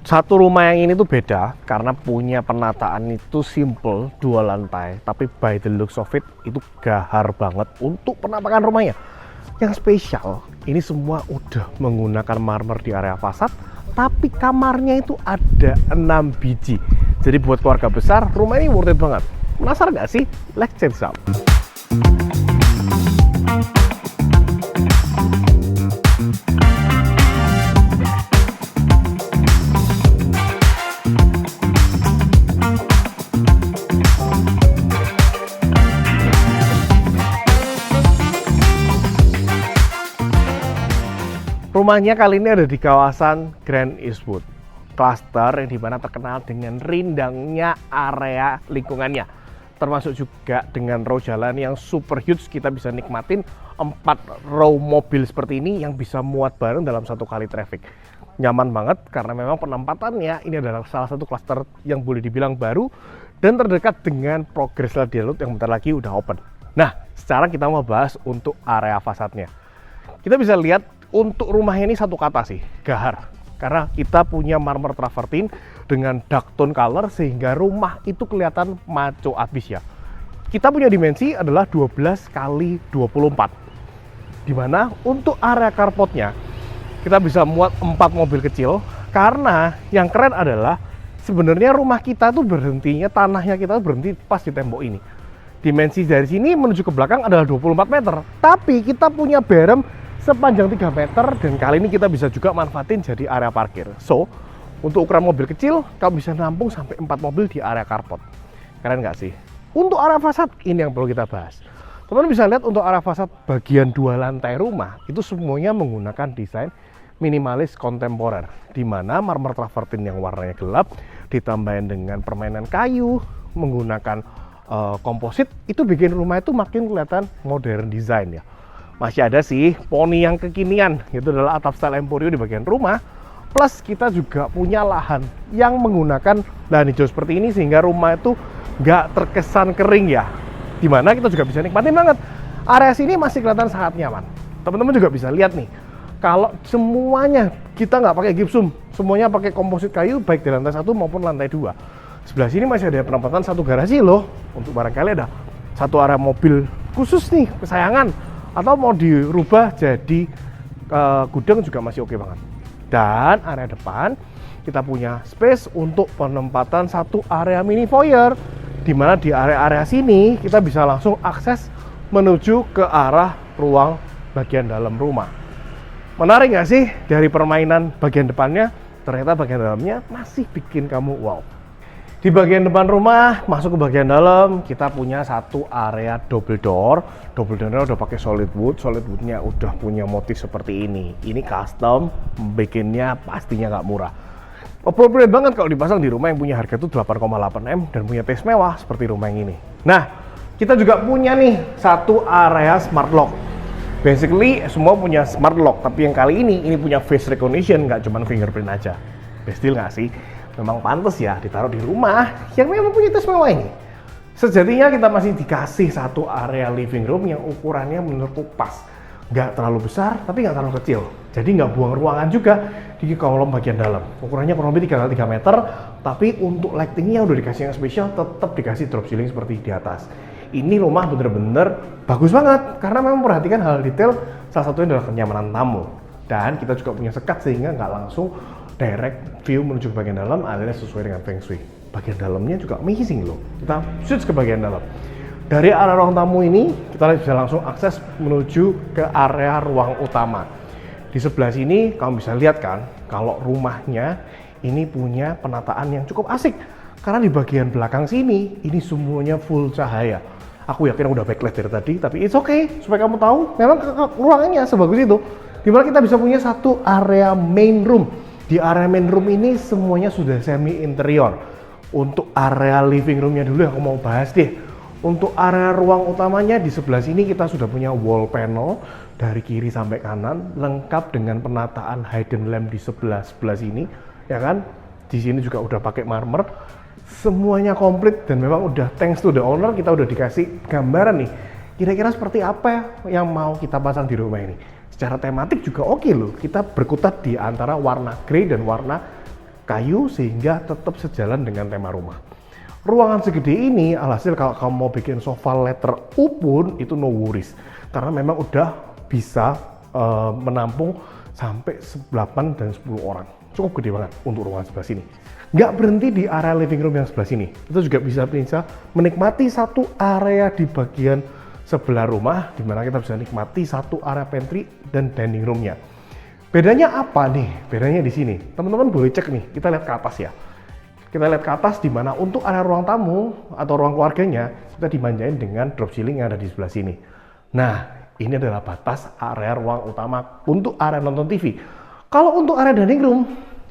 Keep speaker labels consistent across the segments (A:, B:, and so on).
A: Satu rumah yang ini tuh beda karena punya penataan itu simple, 2 lantai, tapi by the looks of it itu gahar banget untuk penampakan rumahnya. Yang spesial, ini semua udah menggunakan marmer di area fasad, tapi kamarnya itu ada 6 biji. Jadi buat keluarga besar, rumah ini worth it banget. Penasaran nggak sih? Let's check this out. Rumahnya kali ini ada di kawasan Grand Eastwood, klaster yang dimana terkenal dengan rindangnya area lingkungannya, termasuk juga dengan row jalan yang super huge. Kita bisa nikmatin 4 row mobil seperti ini yang bisa muat bareng dalam satu kali traffic. Nyaman banget karena memang penempatannya ini adalah salah satu klaster yang boleh dibilang baru dan terdekat dengan Progress Ladder Road yang bentar lagi udah open. Nah, sekarang kita mau bahas untuk area fasadnya. Kita bisa lihat untuk rumah ini satu kata sih, gahar. Karena kita punya marmer travertine dengan dark tone color sehingga rumah itu kelihatan maco abis ya. Kita punya dimensi adalah 12 kali 24. Dimana untuk area carportnya kita bisa muat 4 mobil kecil. Karena yang keren adalah sebenarnya rumah kita tuh berhentinya, tanahnya kita berhenti pas di tembok ini. Dimensi dari sini menuju ke belakang adalah 24 meter. Tapi kita punya berem sepanjang 3 meter dan kali ini kita bisa juga manfaatin jadi area parkir. So, untuk ukuran mobil kecil, kamu bisa nampung sampai 4 mobil di area carport. Keren nggak sih? Untuk area fasad, ini yang perlu kita bahas. Teman-teman bisa lihat untuk area fasad bagian 2 lantai rumah, itu semuanya menggunakan desain minimalis kontemporer. Di mana marmer travertine yang warnanya gelap, ditambahin dengan permainan kayu, menggunakan komposit, itu bikin rumah itu makin kelihatan modern design ya. Masih ada sih poni yang kekinian, itu adalah atap style Emporio di bagian rumah. Plus kita juga punya lahan yang menggunakan lahan hijau seperti ini sehingga rumah itu nggak terkesan kering ya. Dimana kita juga bisa nikmatin banget. Area sini masih kelihatan sangat nyaman. Teman-teman juga bisa lihat nih, kalau semuanya kita nggak pakai gypsum, semuanya pakai komposit kayu baik di lantai 1 maupun lantai 2. Sebelah sini masih ada penempatan satu garasi loh, untuk barangkali ada satu area mobil khusus nih kesayangan, atau mau dirubah jadi gudang juga masih oke banget. Dan area depan kita punya space untuk penempatan satu area mini foyer, dimana di area-area sini kita bisa langsung akses menuju ke arah ruang bagian dalam rumah. Menarik nggak sih? Dari permainan bagian depannya, ternyata bagian dalamnya masih bikin kamu wow. Di bagian depan rumah, masuk ke bagian dalam, kita punya satu area double door. Double doornya udah pakai solid woodnya udah punya motif seperti ini. Ini custom, bikinnya pastinya nggak murah. Appropriate banget kalau dipasang di rumah yang punya harga itu 8,8 M dan punya taste mewah seperti rumah yang ini. Nah, kita juga punya nih satu area smart lock. Basically semua punya smart lock, tapi yang kali ini punya face recognition, nggak cuma fingerprint aja. Best deal nggak sih? Memang pantas ya ditaruh di rumah yang memang punya tes mewah ini. Sejatinya kita masih dikasih satu area living room yang ukurannya menurutku pas. Nggak terlalu besar, tapi nggak terlalu kecil. Jadi nggak buang ruangan juga di kolom bagian dalam. Ukurannya kurang lebih 3x3 meter, tapi untuk lightingnya udah dikasih yang spesial, tetap dikasih drop ceiling seperti di atas. Ini rumah bener-bener bagus banget, karena memang memperhatikan hal detail, salah satunya adalah kenyamanan tamu. Dan kita juga punya sekat sehingga nggak langsung direct view menuju ke bagian dalam, alias sesuai dengan Feng Shui. Bagian dalamnya juga amazing loh. Kita switch ke bagian dalam. Dari area ruang tamu ini, kita bisa langsung akses menuju ke area ruang utama. Di sebelah sini, kamu bisa lihat kan, kalau rumahnya ini punya penataan yang cukup asik. Karena di bagian belakang sini, ini semuanya full cahaya. Aku yakin udah backlight dari tadi, tapi it's okay. Supaya kamu tahu, memang ruangannya sebagus itu. Dimana kita bisa punya satu area main room. Di area main room ini semuanya sudah semi interior. Untuk area living roomnya dulu yang aku mau bahas deh. Untuk area ruang utamanya di sebelah sini kita sudah punya wall panel dari kiri sampai kanan, lengkap dengan penataan hidden lamp di sebelah sini, ya kan? Di sini juga udah pakai marmer. Semuanya komplit dan memang udah thanks to the owner kita udah dikasih gambaran nih. Kira-kira seperti apa yang mau kita pasang di rumah ini. Secara tematik juga oke loh, kita berkutat di antara warna grey dan warna kayu sehingga tetap sejalan dengan tema rumah. Ruangan segede ini alhasil kalau kamu mau bikin sofa letter U pun itu no worries, karena memang udah bisa menampung sampai 8 dan 10 orang. Cukup gede banget untuk ruangan sebelah sini. Nggak berhenti di area living room yang sebelah sini. Kita juga bisa menikmati satu area di bagian sebelah rumah, di mana kita bisa nikmati satu area pantry dan dining roomnya. Bedanya apa nih? Bedanya di sini. Teman-teman boleh cek nih, kita lihat ke atas ya. Kita lihat ke atas di mana untuk area ruang tamu atau ruang keluarganya, kita dimanjain dengan drop ceiling yang ada di sebelah sini. Nah, ini adalah batas area ruang utama untuk area nonton TV. Kalau untuk area dining room,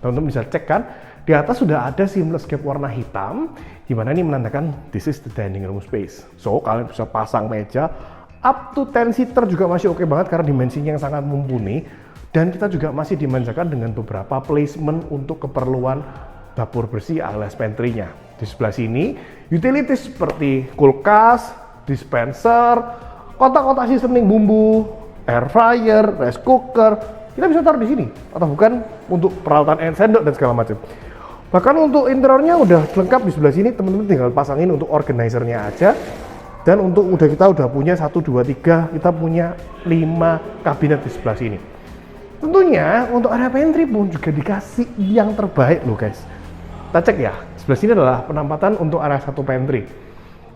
A: teman-teman bisa cek kan, di atas sudah ada seamless gap warna hitam, di mana ini menandakan this is the dining room space. So, kalian bisa pasang meja up to 10 seater juga masih oke banget karena dimensinya yang sangat mumpuni. Dan kita juga masih dimanjakan dengan beberapa placement untuk keperluan dapur bersih alias pantry-nya. Di sebelah sini, utilities seperti kulkas, dispenser, kotak-kotak seasoning bumbu, air fryer, rice cooker, kita bisa taruh di sini. Atau bukan untuk peralatan sendok dan segala macam. Bahkan untuk interiornya udah lengkap di sebelah sini, teman-teman tinggal pasangin untuk organizer-nya aja. Dan untuk kita udah punya 1, 2, 3, kita punya 5 kabinet di sebelah sini. Tentunya untuk area pantry pun juga dikasih yang terbaik loh guys. Kita cek ya, sebelah sini adalah penempatan untuk area 1 pantry.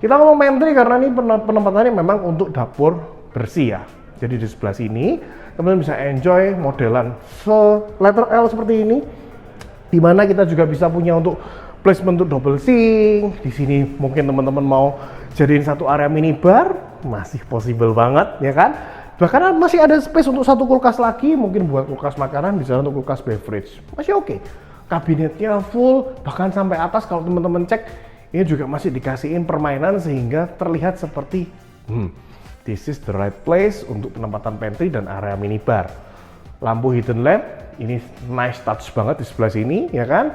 A: Kita ngomong pantry karena ini penempatannya memang untuk dapur bersih ya. Jadi di sebelah sini, teman-teman bisa enjoy modelan letter L seperti ini. Di mana kita juga bisa punya untuk placement untuk double sink. Di sini mungkin teman-teman mau jadiin satu area minibar, masih possible banget ya kan. Bahkan masih ada space untuk satu kulkas lagi, mungkin buat kulkas makanan, bisa untuk kulkas beverage, masih oke. Kabinetnya full, bahkan sampai atas kalau teman-teman cek, ini juga masih dikasihin permainan sehingga terlihat seperti this is the right place untuk penempatan pantry dan area minibar. Lampu hidden lamp, ini nice touch banget di sebelah sini, ya kan?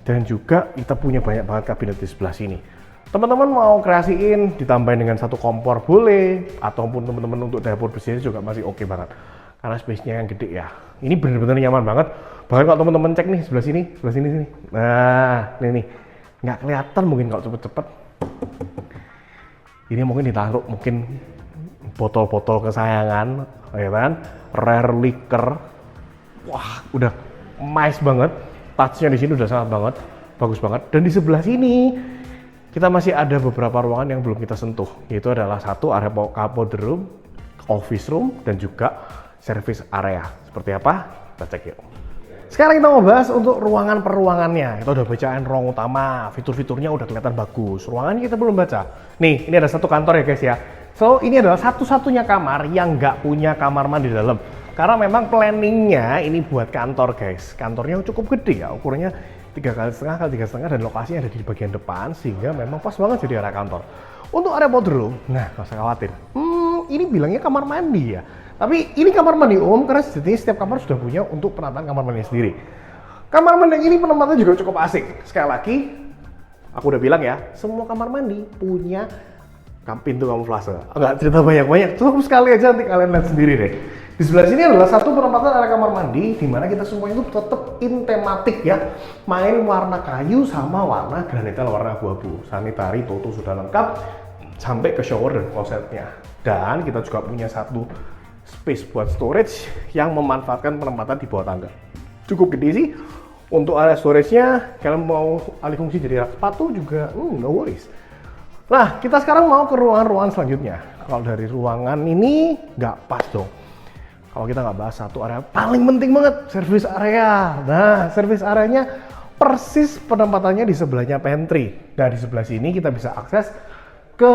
A: Dan juga kita punya banyak banget kabinet di sebelah sini. Teman-teman mau kreasiin, ditambahin dengan satu kompor boleh, ataupun teman-teman untuk dapur bersihnya juga masih oke banget. Karena space-nya yang gede ya. Ini benar-benar nyaman banget. Bahkan kalau teman-teman cek nih sebelah sini. Nah, ini nggak kelihatan mungkin kalau cepet-cepet. Ini mungkin ditaruh mungkin botol-botol kesayangan, ya kan? Rare liquor. Wah, udah nice banget. Touch-nya di sini udah sangat banget, bagus banget. Dan di sebelah sini kita masih ada beberapa ruangan yang belum kita sentuh, yaitu adalah satu area powder room, office room, dan juga service area. Seperti apa? Kita cek yuk. Sekarang kita mau bahas untuk ruangan per ruangannya. Kita udah bacain ruang utama, fitur-fiturnya udah kelihatan bagus. Ruangannya kita belum baca. Nih, ini ada satu kantor ya guys ya. So, ini adalah satu-satunya kamar yang nggak punya kamar mandi di dalam. Karena memang planningnya ini buat kantor guys. Kantornya cukup gede ya, ukurannya 3,5 kali 3,5 dan lokasinya ada di bagian depan sehingga memang pas banget jadi area kantor. Untuk area powder room, nah nggak usah khawatir. Ini bilangnya kamar mandi ya. Tapi ini kamar mandi umum karena sejatinya setiap kamar sudah punya untuk penataan kamar mandi sendiri. Kamar mandi ini penempatannya juga cukup asik. Sekali lagi, aku udah bilang ya, semua kamar mandi punya pintu kamuflase. Enggak cerita banyak-banyak, cukup sekali aja nanti kalian lihat sendiri deh. Di sebelah sini adalah satu penempatan area kamar mandi di mana kita semua itu tetap in tematik ya. Main warna kayu sama warna granitel warna abu-abu. Sanitary toto sudah lengkap sampai ke shower dan klosetnya. Dan kita juga punya satu space buat storage yang memanfaatkan penempatan di bawah tangga. Cukup gede sih. Untuk area storage-nya, kalian mau alih fungsi jadi rak sepatu juga no worries. Nah, kita sekarang mau ke ruangan-ruangan selanjutnya. Kalau dari ruangan ini nggak pas dong. Kalau kita nggak bahas satu area paling penting banget, service area. Nah, service areanya persis penempatannya di sebelahnya pantry. Nah, di sebelah sini kita bisa akses ke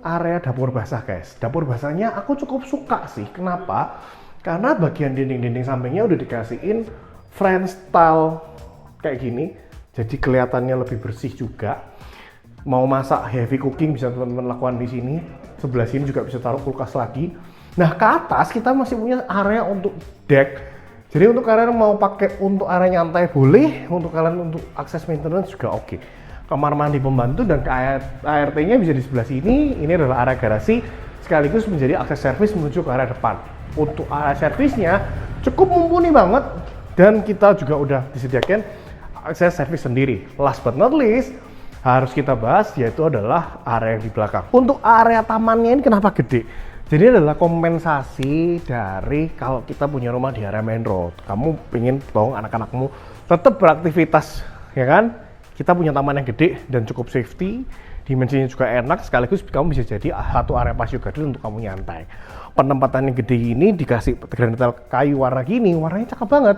A: area dapur basah guys. Dapur basahnya aku cukup suka sih. Kenapa? Karena bagian dinding-dinding sampingnya udah dikasihin French style kayak gini. Jadi kelihatannya lebih bersih juga. Mau masak heavy cooking bisa teman-teman lakukan di sini. Sebelah sini juga bisa taruh kulkas lagi. Nah, ke atas kita masih punya area untuk deck. Jadi untuk kalian mau pakai untuk area nyantai boleh, untuk kalian untuk akses maintenance juga oke. Kamar mandi pembantu dan ART-nya bisa di sebelah sini. Ini adalah area garasi sekaligus menjadi akses servis menuju ke area depan. Untuk area servisnya cukup mumpuni banget dan kita juga udah disediakan akses servis sendiri. Last but not least, harus kita bahas yaitu adalah area yang di belakang. Untuk area tamannya ini kenapa gede? Jadi adalah kompensasi dari kalau kita punya rumah di area main road. Kamu pengen dong anak-anakmu tetap beraktivitas, ya kan? Kita punya taman yang gede dan cukup safety, dimensinya juga enak, sekaligus kamu bisa jadi satu area pasio gadul untuk kamu nyantai. Penempatan yang gede ini dikasih granite kayu warna gini, warnanya cakep banget.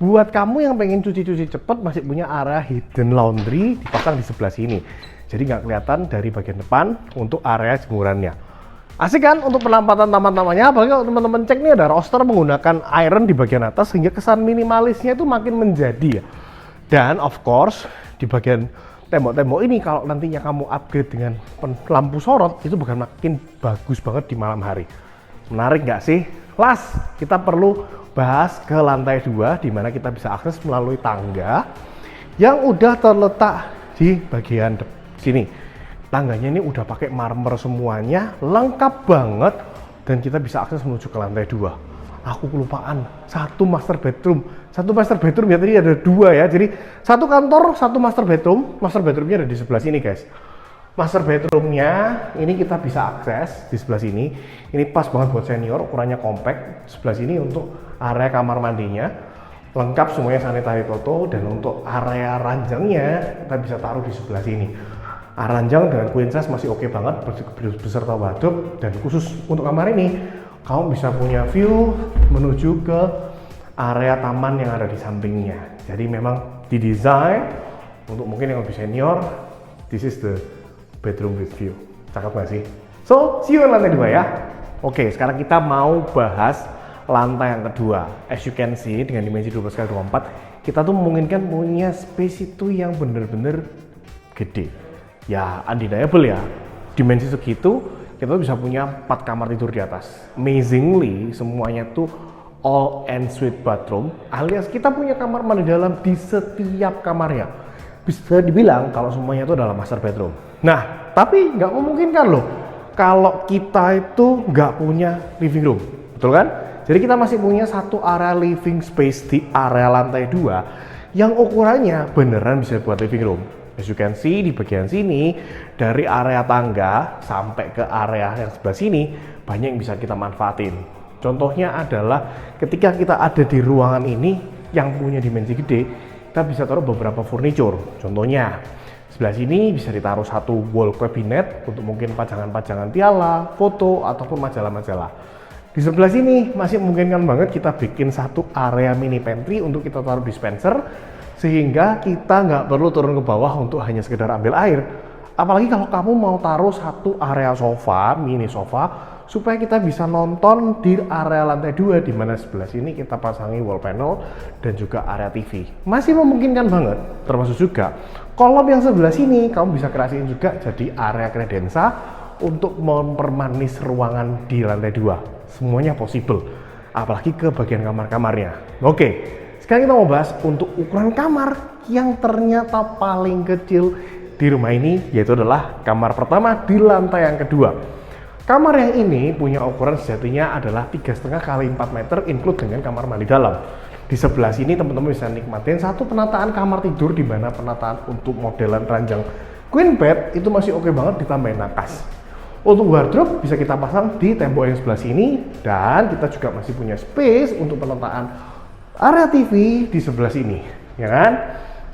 A: Buat kamu yang pengen cuci-cuci cepet, masih punya area hidden laundry dipasang di sebelah sini. Jadi nggak kelihatan dari bagian depan untuk area jemurannya. Asik kan untuk penempatan taman-tamannya, apalagi kalau teman-teman cek nih ada roster menggunakan iron di bagian atas sehingga kesan minimalisnya itu makin menjadi ya. Dan of course di bagian tembok-tembok ini kalau nantinya kamu upgrade dengan lampu sorot itu bakal makin bagus banget di malam hari. Menarik nggak sih? Last, kita perlu bahas ke lantai 2 di mana kita bisa akses melalui tangga yang udah terletak di bagian sini. Tangganya ini udah pakai marmer semuanya, lengkap banget dan kita bisa akses menuju ke lantai 2. Aku kelupaan, satu master bedroom ya, tadi ada 2 ya. Jadi satu kantor, satu master bedroom. Master bedroomnya ada di sebelah sini guys. Master bedroomnya ini kita bisa akses di sebelah sini. Ini pas banget buat senior, ukurannya compact. Sebelah sini untuk area kamar mandinya lengkap semuanya sanitary toto, dan untuk area ranjangnya kita bisa taruh di sebelah sini. Ranjang dengan queen size masih oke banget beserta wardrobe, dan khusus untuk kamar ini kamu bisa punya view menuju ke area taman yang ada di sampingnya. Jadi memang didesain untuk mungkin yang lebih senior. This is the bedroom with view. Cakep gak sih? So, see you in lantai 2 ya. Oke, sekarang kita mau bahas lantai yang kedua. As you can see, dengan dimensi 12x24, kita tuh memungkinkan punya space itu yang bener-bener gede. Ya, undeniable ya. Dimensi segitu, kita tuh bisa punya 4 kamar tidur di atas. Amazingly, semuanya tuh all ensuite bathroom, alias kita punya kamar mandi dalam di setiap kamarnya. Bisa dibilang kalau semuanya itu adalah master bedroom. Nah, tapi nggak memungkinkan loh kalau kita itu nggak punya living room, betul kan? Jadi kita masih punya satu area living space di area lantai 2 yang ukurannya beneran bisa buat living room. As you can see di bagian sini, dari area tangga sampai ke area yang sebelah sini banyak yang bisa kita manfaatin. Contohnya adalah ketika kita ada di ruangan ini yang punya dimensi gede, kita bisa taruh beberapa furniture. Contohnya sebelah sini bisa ditaruh satu wall cabinet untuk mungkin pajangan-pajangan piala, foto, ataupun majalah-majalah. Di sebelah sini masih memungkinkan banget kita bikin satu area mini pantry untuk kita taruh dispenser, sehingga kita nggak perlu turun ke bawah untuk hanya sekedar ambil air. Apalagi kalau kamu mau taruh satu area sofa, mini sofa, supaya kita bisa nonton di area lantai 2, di mana sebelah sini kita pasangi wall panel dan juga area TV. Masih memungkinkan banget. Termasuk juga kolom yang sebelah sini kamu bisa kreasiin juga jadi area kredensa untuk mempermanis ruangan di lantai 2. Semuanya possible. Apalagi ke bagian kamar-kamarnya. Oke, sekarang kita mau bahas untuk ukuran kamar yang ternyata paling kecil di rumah ini, yaitu adalah kamar pertama di lantai yang kedua. Kamar yang ini punya ukuran sejatinya adalah 3,5 x 4 meter, include dengan kamar mandi dalam. Di sebelah sini teman-teman bisa nikmatin satu penataan kamar tidur, di mana penataan untuk modelan ranjang queen bed itu masih oke banget, ditambahin nakas. Untuk wardrobe bisa kita pasang di tembok yang sebelah sini, dan kita juga masih punya space untuk penataan area TV di sebelah sini, ya kan?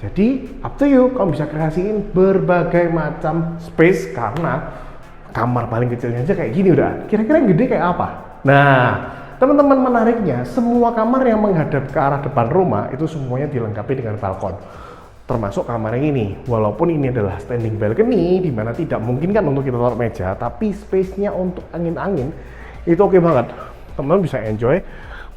A: Jadi up to you, kamu bisa kreasiin berbagai macam space karena kamar paling kecilnya aja kayak gini udah. Kira-kira yang gede kayak apa? Nah, teman-teman, menariknya semua kamar yang menghadap ke arah depan rumah itu semuanya dilengkapi dengan balkon. Termasuk kamar yang ini. Walaupun ini adalah standing balcony, di mana tidak mungkin kan untuk kita taruh meja, tapi space-nya untuk angin-angin itu oke banget. Teman-teman bisa enjoy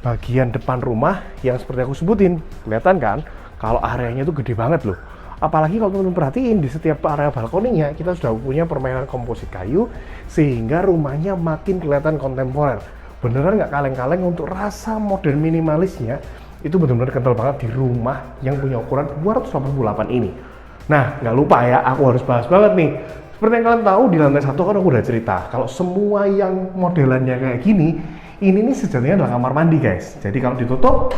A: bagian depan rumah yang seperti aku sebutin. Kelihatan kan? Kalau areanya itu gede banget loh. Apalagi kalau teman-teman perhatiin di setiap area balkoninya kita sudah punya permainan komposit kayu, sehingga rumahnya makin kelihatan kontemporer. Beneran nggak kaleng-kaleng untuk rasa modern minimalisnya, itu benar-benar kental banget di rumah yang punya ukuran 288 ini. Nah, nggak lupa ya, aku harus bahas banget nih. Seperti yang kalian tahu di lantai 1 kan aku udah cerita kalau semua yang modelannya kayak gini, ini nih sejatinya adalah kamar mandi guys. Jadi kalau ditutup,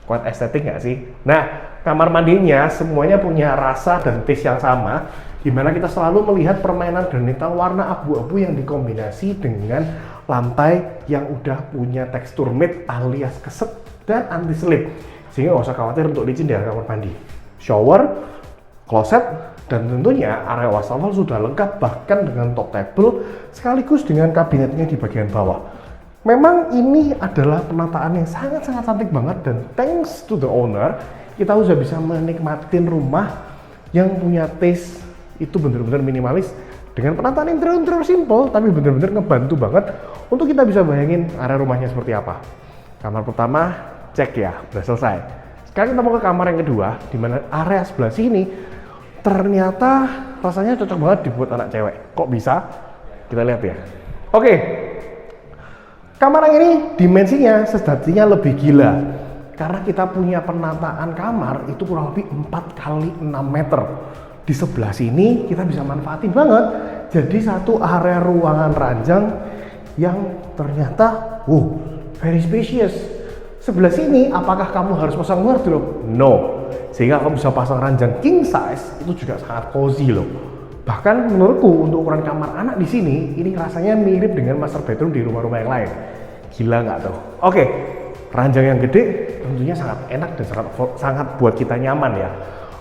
A: quite estetik nggak sih? Nah, kamar mandinya semuanya punya rasa dan taste yang sama, dimana kita selalu melihat permainan granital warna abu-abu yang dikombinasi dengan lantai yang udah punya tekstur matte alias keset dan anti slip, sehingga nggak usah khawatir untuk licin di kamar mandi. Shower, kloset, dan tentunya area wastafel sudah lengkap bahkan dengan top table sekaligus dengan kabinetnya di bagian bawah. Memang ini adalah penataan yang sangat-sangat cantik banget, dan thanks to the owner kita sudah bisa menikmatin rumah yang punya taste itu bener-bener minimalis dengan penataan interior simple tapi bener-bener ngebantu banget untuk kita bisa bayangin area rumahnya seperti apa. Kamar pertama cek ya, udah selesai. Sekarang kita mau ke kamar yang kedua, di mana area sebelah sini ternyata rasanya cocok banget dibuat anak cewek. Kok bisa? Kita lihat ya. Oke. Kamar yang ini dimensinya sejatinya lebih gila. Karena kita punya penataan kamar itu kurang lebih 4 kali 6 meter. Di sebelah sini kita bisa manfaatin banget. Jadi satu area ruangan ranjang yang ternyata very spacious. Sebelah sini apakah kamu harus pasang wardrobe? No. Sehingga kamu bisa pasang ranjang king size, itu juga sangat cozy loh. Bahkan menurutku untuk ukuran kamar anak di sini, ini rasanya mirip dengan master bedroom di rumah-rumah yang lain. Gila nggak tuh? Oke, ranjang yang gede tentunya sangat enak dan sangat buat kita nyaman ya.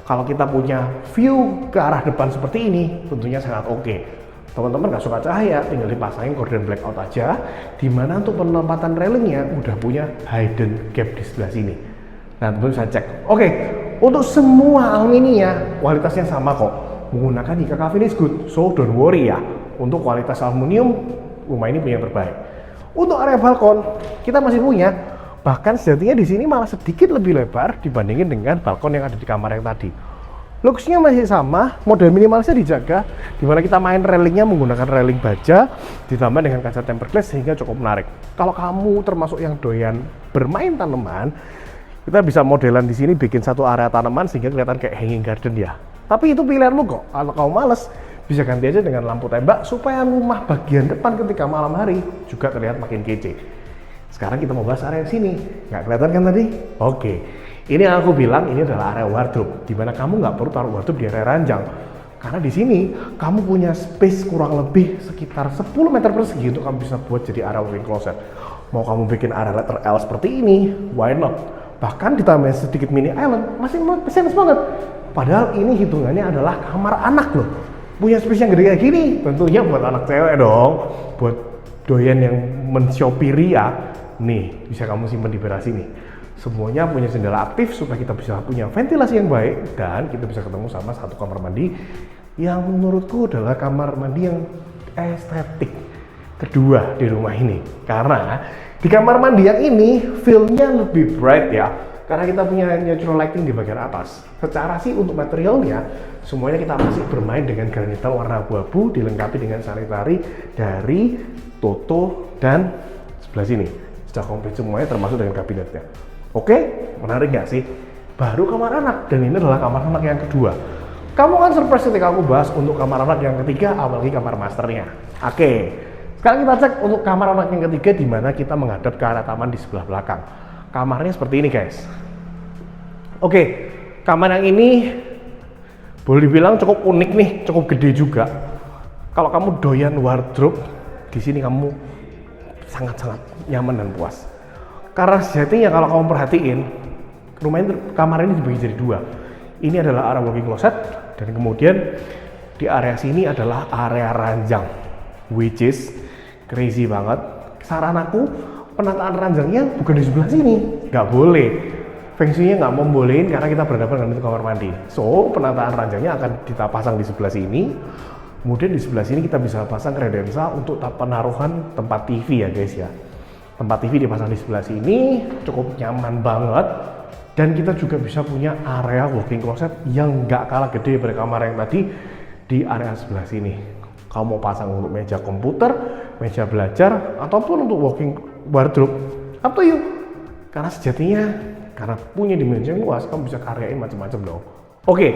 A: Kalau kita punya view ke arah depan seperti ini, tentunya sangat oke. Teman-teman nggak suka cahaya, tinggal dipasangin gorden blackout aja. Dimana untuk penempatan railingnya udah punya hidden gap di sebelah sini. Nah, teman-teman bisa cek. Oke, untuk semua aluminiumnya kualitasnya sama kok. Menggunakan IKK finish good, so don't worry ya. Untuk kualitas aluminium, rumah ini punya yang terbaik. Untuk area balkon, kita masih punya. Bahkan sejatinya di sini malah sedikit lebih lebar dibandingin dengan balkon yang ada di kamar yang tadi. Looks-nya masih sama, model minimalisnya dijaga, dimana kita main railingnya menggunakan railing baja, ditambah dengan kaca tempered glass sehingga cukup menarik. Kalau kamu termasuk yang doyan bermain tanaman, kita bisa modelan di sini bikin satu area tanaman sehingga kelihatan kayak hanging garden ya. Tapi itu pilihanmu kok. Kalau kamu males, bisa ganti aja dengan lampu tembak supaya rumah bagian depan ketika malam hari juga terlihat makin kece. Sekarang kita mau bahas area sini. Nggak kelihatan kan tadi? Oke. Ini yang aku bilang ini adalah area wardrobe, di mana kamu nggak perlu taruh wardrobe di area ranjang. Karena di sini kamu punya space kurang lebih sekitar 10 meter persegi untuk kamu bisa buat jadi area walk-in closet. Mau kamu bikin area letter L seperti ini, why not? Bahkan ditambah sedikit mini island, masih sense banget. Padahal ini hitungannya adalah kamar anak loh. Punya space yang gede kayak gini, tentunya buat anak cewek dong. Buat doyan yang men-shopee ria, nih bisa kamu simpan di beras sini. Semuanya punya jendela aktif supaya kita bisa punya ventilasi yang baik dan kita bisa ketemu sama satu kamar mandi yang menurutku adalah kamar mandi yang estetik kedua di rumah ini. Karena di kamar mandi yang ini feel-nya lebih bright ya. Karena kita punya natural lighting di bagian atas. Secara sih untuk materialnya, semuanya kita masih bermain dengan granital warna abu-abu dilengkapi dengan sanitary dari Toto dan sebelah sini. Sudah komplit semuanya termasuk dengan kabinetnya. Oke, menarik nggak sih? Baru kamar anak, dan ini adalah kamar anak yang kedua. Kamu kan surprise ketika aku bahas untuk kamar anak yang ketiga, apalagi kamar masternya. Oke, sekarang kita cek untuk kamar anak yang ketiga di mana kita menghadap ke arah taman di sebelah belakang. Kamarnya seperti ini guys. Oke, kamar yang ini boleh dibilang cukup unik nih, cukup gede juga. Kalau kamu doyan wardrobe, di sini kamu sangat-sangat nyaman dan puas. Karena sejatinya kalau kamu perhatiin, kamar ini dibagi jadi dua. Ini adalah area walk-in closet, dan kemudian di area sini adalah area ranjang, which is crazy banget. Saran aku, penataan ranjangnya bukan di sebelah sini, nggak boleh. Feng Shui-nya nggak membolehin karena kita berhadapan dengan kamar mandi. So, penataan ranjangnya akan kita pasang di sebelah sini. Kemudian di sebelah sini kita bisa pasang kredensa untuk penaruhan tempat TV ya guys ya. Tempat TV dipasang di sebelah sini, cukup nyaman banget. Dan kita juga bisa punya area walk-in closet yang nggak kalah gede daripada kamar yang tadi di area sebelah sini. Kamu mau pasang untuk meja komputer, meja belajar, ataupun untuk walk-in wardrobe, up to you. Karena sejatinya, karena punya dimensi yang luas, kamu bisa karyain macam-macam dong. Oke,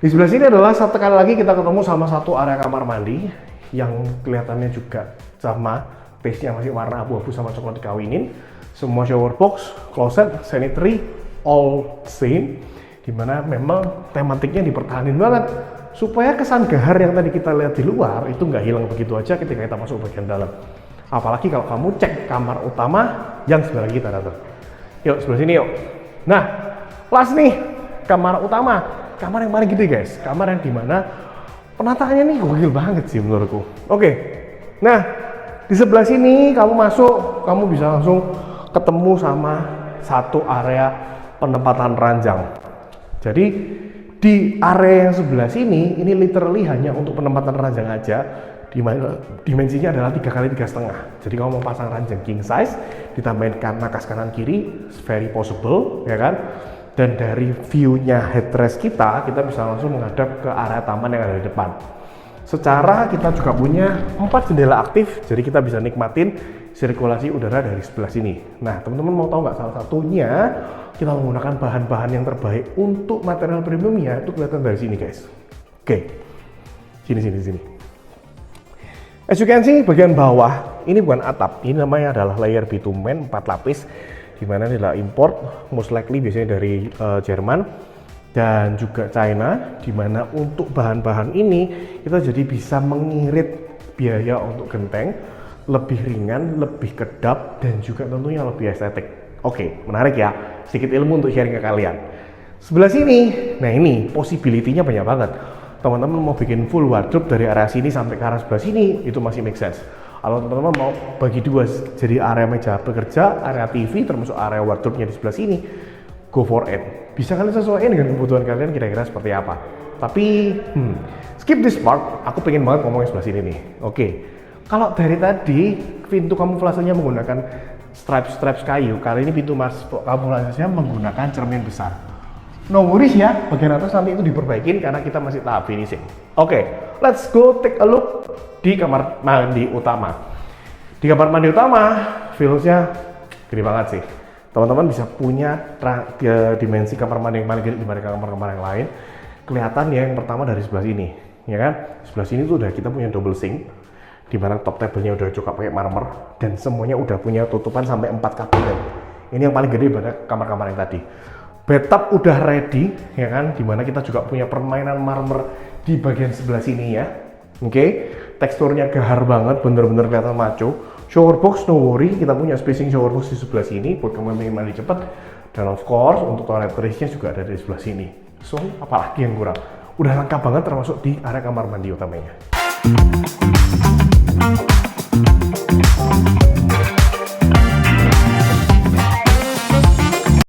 A: di sebelah sini adalah satu kali lagi kita ketemu sama satu area kamar mandi yang kelihatannya juga sama. Taste-nya masih warna abu-abu sama coklat dikawinin. Semua shower box, closet, sanitary, all same. dimana memang tematiknya dipertahanin banget supaya kesan gahar yang tadi kita lihat di luar itu nggak hilang begitu aja ketika kita masuk bagian dalam. Apalagi kalau kamu cek kamar utama yang sebelah kita datang. Yuk sebelah sini yuk. Nah, last nih kamar utama, kamar yang paling gede guys, kamar yang dimana penataannya nih gokil banget sih menurutku. Oke, nah di sebelah sini kamu masuk, kamu bisa langsung ketemu sama satu area penempatan ranjang. Jadi di area yang sebelah sini ini literally hanya untuk penempatan ranjang aja, di mana dimensinya adalah 3x3,5. Jadi kamu mau pasang ranjang king size ditambahin nakas kanan kiri, very possible ya kan. Dan dari view-nya headrest kita bisa langsung menghadap ke area taman yang ada di depan. Secara kita juga punya 4 jendela aktif, jadi kita bisa nikmatin sirkulasi udara dari sebelah sini. Nah, teman-teman mau tahu nggak salah satunya kita menggunakan bahan-bahan yang terbaik untuk material premiumnya itu kelihatan dari sini guys. Oke, sini. As you can see, bagian bawah ini bukan atap, ini namanya adalah layer bitumen 4 lapis. Dimana ini adalah import, most likely biasanya dari Jerman dan juga China, dimana untuk bahan-bahan ini kita jadi bisa mengirit biaya untuk genteng lebih ringan, lebih kedap, dan juga tentunya lebih estetik. Oke, menarik ya, sedikit ilmu untuk sharing ke kalian. Sebelah sini, nah ini possibility-nya banyak banget. Teman-teman mau bikin full wardrobe dari area sini sampai ke arah sebelah sini, itu masih make sense. Kalau teman-teman mau bagi dua, jadi area meja bekerja, area TV, termasuk area wardrobe-nya di sebelah sini, go for it. Bisa kalian sesuaikan dengan kebutuhan kalian kira-kira seperti apa. Tapi, skip this part, aku pengen banget ngomongin sebelah sini nih. Oke, kalau dari tadi, pintu kamuflasenya menggunakan stripes kayu, kali ini pintu kamuflasenya menggunakan cermin besar. No worries ya, bagian atas nanti itu diperbaikin karena kita masih tahap finishing. Oke, let's go take a look di kamar mandi utama. Di kamar mandi utama, feels-nya gede banget sih. Teman-teman bisa punya dimensi kamar mandi yang paling gede dibanding kamar-kamar yang lain. Kelihatan ya yang pertama dari sebelah sini, ya kan? Sebelah sini tuh udah kita punya double sink, di mana top table-nya udah cukup pakai marmer dan semuanya udah punya tutupan sampai 4 kabinet. Ini yang paling gede daripada kamar-kamar yang tadi. Bathtub udah ready, ya kan? Dimana kita juga punya permainan marmer di bagian sebelah sini ya. Oke, teksturnya gahar banget, bener-bener kelihatan maco. Shower box, no worry, kita punya spacing shower box di sebelah sini buat kamu yang mandi cepat. Dan of course, untuk toilet bersihnya juga ada di sebelah sini. So, apalagi yang kurang? Udah lengkap banget termasuk di area kamar mandi utamanya.